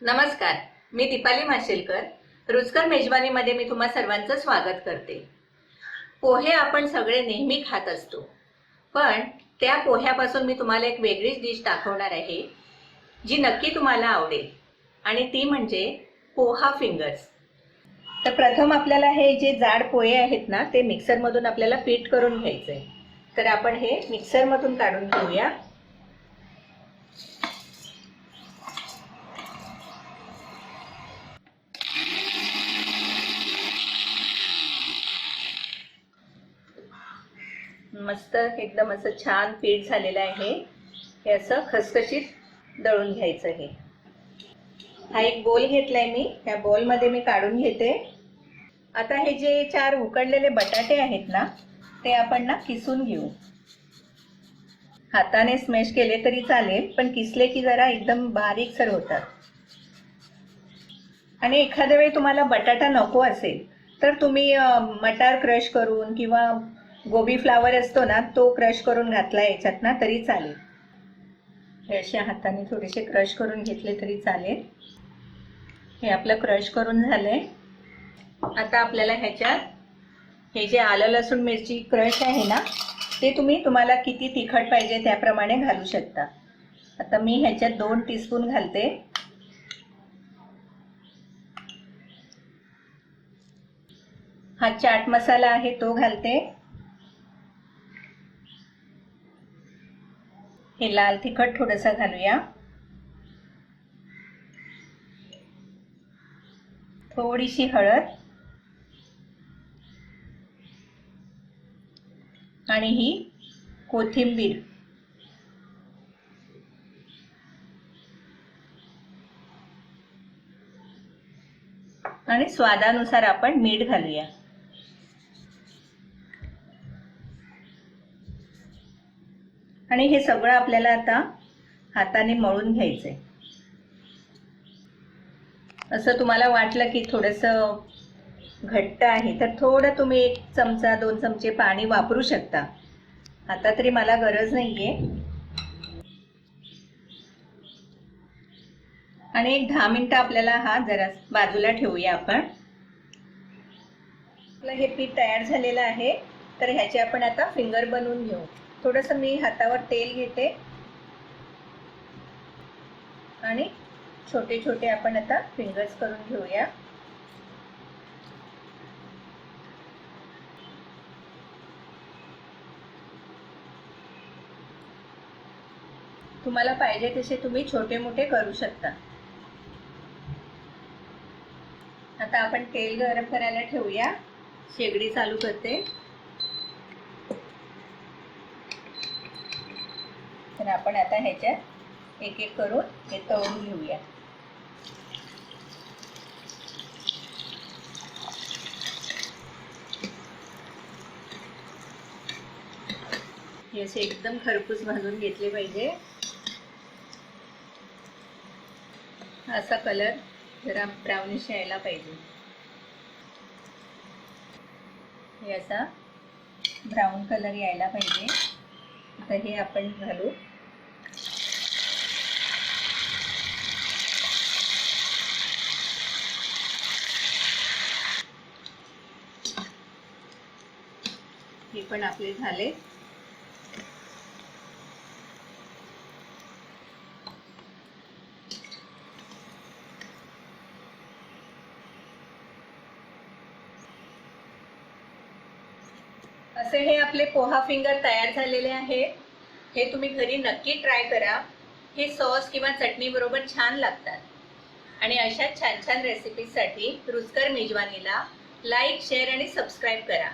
नमस्कार, मी दीपाली माशेलकर. रुचकर मेजवानीमध्ये मी तुम्हा सर्वांचं स्वागत करते. पोहे आपण सगळे नेहमी खात असतो, पण त्या पोह्यापासून मी तुम्हाला एक वेगळीच डिश दाखवणार आहे, जी नक्की तुम्हाला आवडेल. आणि ती म्हणजे पोहा फिंगर्स. तर प्रथम आपल्याला हे जे जाड पोहे आहेत ना, ते मिक्सरमधून आपल्याला पीठ करून घ्यायचं आहे. तर आपण हे मिक्सरमधून काढून घेऊया. मस्त एकदम असं छान पीठ झालेलं आहे. हे असं खसखशीत दळून घ्यायचं आहे. हा एक बोल घेतलाय मी. ह्या बोलमध्ये मी काढून घेते. आता हे जे 4 उकडलेले बटाटे आहेत ना, ते आपण ना किसून घेऊ. हाताने स्मॅश केले तरी चालेल, पण किसले की जरा एकदम बारीकसर होतात. आणि एखाद्या वेळी तुम्हाला बटाटा नको असेल तर तुम्ही मटार क्रश करून किंवा गोबी फ्लावर असतो ना, तो क्रश करून घातला याच्यात ना तरी चालेल. हे अशा हाताने थोडेसे क्रश करून घेतले तरी चालेल. हे आपलं क्रश करून झालंय. आता आपल्याला ह्याच्यात हे जे आलं लसूण मिरची क्रश आहे ना, ते तुम्हाला किती तिखट पाहिजे त्याप्रमाणे घालू शकता. आता मी ह्याच्यात 2 टीस्पून घालते. हा चाट मसाला आहे तो घालते. हे लाल तिखट थोडंसं घालूया. थोडीशी हळद आणि ही कोथिंबीर. आणि स्वादानुसार आपण मीठ घालूया. आणि हे सगळं आपल्याला आता हाताने मळून घ्यायचंय. असं तुम्हाला वाटलं की थोडंसं घट्ट आहे तर थोडं तुम्ही 1 चमचा 2 चमचे पाणी वापरू शकता. आता तरी मला गरज नाहीये. आणि एक 10 मिनिटं आपल्याला हा जरा बाजूला ठेवूया आपण. आपलं हे पीठ तयार झालेलं आहे. तर ह्याचे आपण आता फिंगर बनवून घेऊ. थोडंसं मी हातावर तेल घेते आणि छोटे छोटे आपण आता फिंगर्स करून घेऊया. तुम्हाला पाहिजे तसे तुम्ही छोटे मोठे करू शकता. आता आपण तेल गरम करायला ठेवूया. शेगडी चालू करते. तर आपण आता ह्याच्यात एक एक करून हे तळून घेऊया. हे असे एकदम खरपूस भाजून घेतले पाहिजे. असा कलर जरा ब्राउनिश यायला पाहिजे. हे असा ब्राऊन कलर यायला पाहिजे. आता हे आपण घालू. हे पण आपले झाले. असे हे आपले पोहा फिंगर तयार झालेले आहे. हे तुम्ही घरी नक्की ट्राय करा. हे सॉस किंवा चटणी बरोबर छान लागतात. आणि अशा छान छान रेसिपीजसाठी रुचकर मेजवानीला लाईक, शेअर आणि सबस्क्राईब करा.